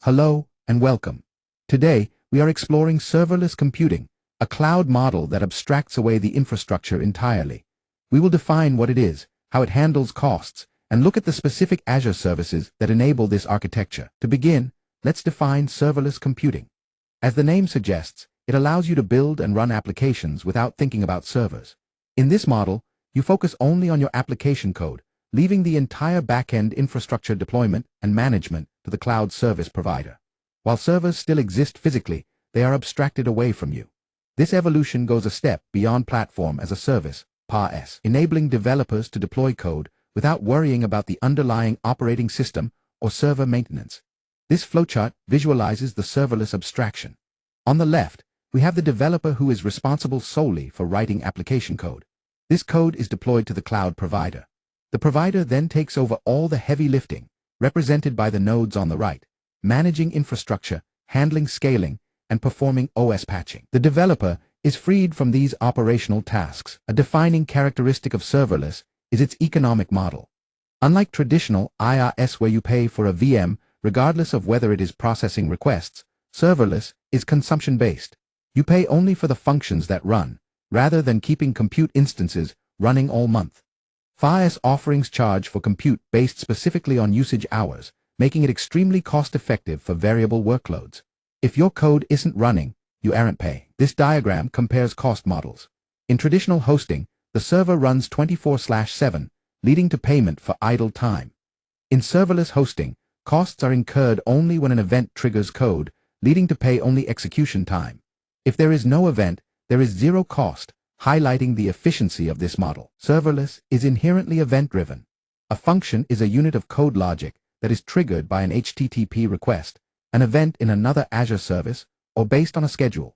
Hello and welcome. Today, we are exploring serverless computing, a cloud model that abstracts away the infrastructure entirely. We will define what it is, how it handles costs, and look at the specific Azure services that enable this architecture. To begin, let's define serverless computing. As the name suggests, it allows you to build and run applications without thinking about servers. In this model, you focus only on your application code, leaving the entire back-end infrastructure deployment and management to the cloud service provider. While servers still exist physically, they are abstracted away from you. This evolution goes a step beyond platform as a service, PaaS, enabling developers to deploy code without worrying about the underlying operating system or server maintenance. This flowchart visualizes the serverless abstraction. On the left, we have the developer who is responsible solely for writing application code. This code is deployed to the cloud provider. The provider then takes over all the heavy lifting, represented by the nodes on the right, managing infrastructure, handling scaling, and performing OS patching. The developer is freed from these operational tasks. A defining characteristic of serverless is its economic model. Unlike traditional IaaS where you pay for a VM regardless of whether it is processing requests, serverless is consumption-based. You pay only for the functions that run, rather than keeping compute instances running all month. PaaS offerings charge for compute based specifically on usage hours, making it extremely cost-effective for variable workloads. If your code isn't running, you aren't paying. This diagram compares cost models. In traditional hosting, the server runs 24/7, leading to payment for idle time. In serverless hosting, costs are incurred only when an event triggers code, leading to pay only execution time. If there is no event, there is zero cost, highlighting the efficiency of this model. Serverless is inherently event-driven. A function is a unit of code logic that is triggered by an HTTP request, an event in another Azure service, or based on a schedule.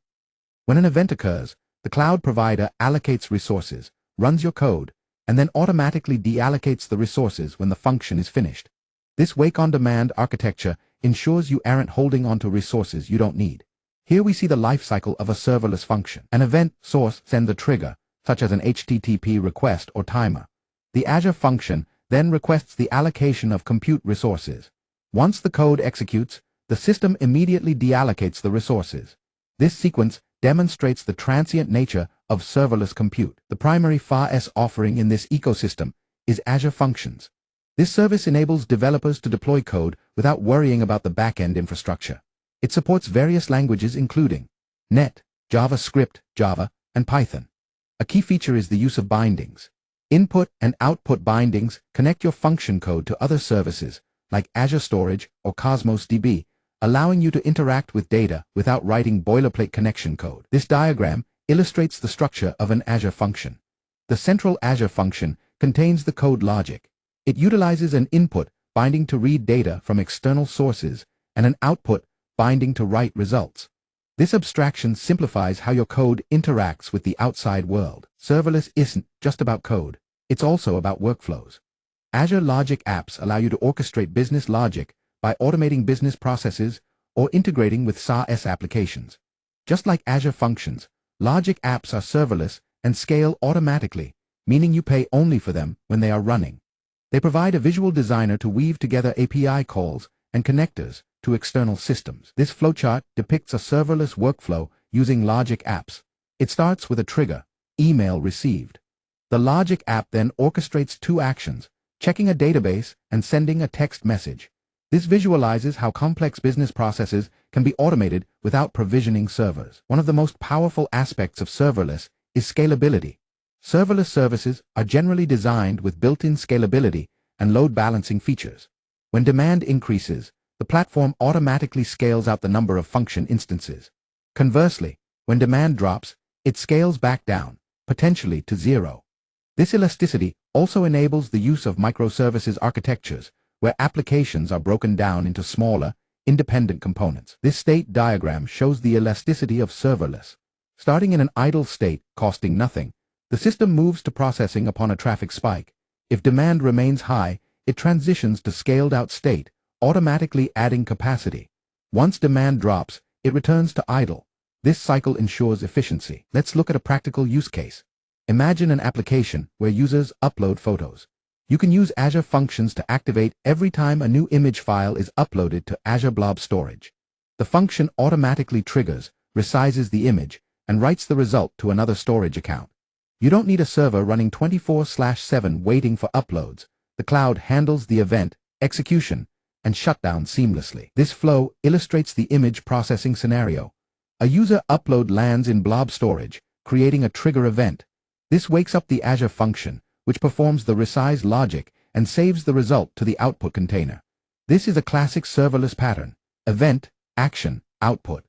When an event occurs, the cloud provider allocates resources, runs your code, and then automatically deallocates the resources when the function is finished. This wake-on-demand architecture ensures you aren't holding onto resources you don't need. Here we see the lifecycle of a serverless function. An event source sends a trigger, such as an HTTP request or timer. The Azure function then requests the allocation of compute resources. Once the code executes, the system immediately deallocates the resources. This sequence demonstrates the transient nature of serverless compute. The primary PaaS offering in this ecosystem is Azure Functions. This service enables developers to deploy code without worrying about the back-end infrastructure. It supports various languages including .NET, JavaScript, Java, and Python. A key feature is the use of bindings. Input and output bindings connect your function code to other services, like Azure Storage or Cosmos DB, allowing you to interact with data without writing boilerplate connection code. This diagram illustrates the structure of an Azure function. The central Azure function contains the code logic. It utilizes an input binding to read data from external sources and an output binding to write results. This abstraction simplifies how your code interacts with the outside world. Serverless isn't just about code, it's also about workflows. Azure Logic Apps allow you to orchestrate business logic by automating business processes or integrating with SaaS applications. Just like Azure Functions, Logic Apps are serverless and scale automatically, meaning you pay only for them when they are running. They provide a visual designer to weave together API calls and connectors to external systems. This flowchart depicts a serverless workflow using Logic Apps. It starts with a trigger, email received. The Logic app then orchestrates two actions, checking a database and sending a text message. This visualizes how complex business processes can be automated without provisioning servers. One of the most powerful aspects of serverless is scalability. Serverless services are generally designed with built-in scalability and load balancing features. When demand increases, the platform automatically scales out the number of function instances. Conversely, when demand drops, it scales back down, potentially to zero. This elasticity also enables the use of microservices architectures, where applications are broken down into smaller, independent components. This state diagram shows the elasticity of serverless. Starting in an idle state, costing nothing, the system moves to processing upon a traffic spike. If demand remains high, it transitions to scaled-out state, automatically adding capacity. Once demand drops, it returns to idle. This cycle ensures efficiency. Let's look at a practical use case. Imagine an application where users upload photos. You can use Azure Functions to activate every time a new image file is uploaded to Azure Blob Storage. The function automatically triggers, resizes the image, and writes the result to another storage account. You don't need a server running 24/7 waiting for uploads. The cloud handles the event, execution, and shutdown seamlessly. This flow illustrates the image processing scenario. A user upload lands in Blob Storage, creating a trigger event. This wakes up the Azure function, which performs the resize logic and saves the result to the output container. This is a classic serverless pattern: event, action, output.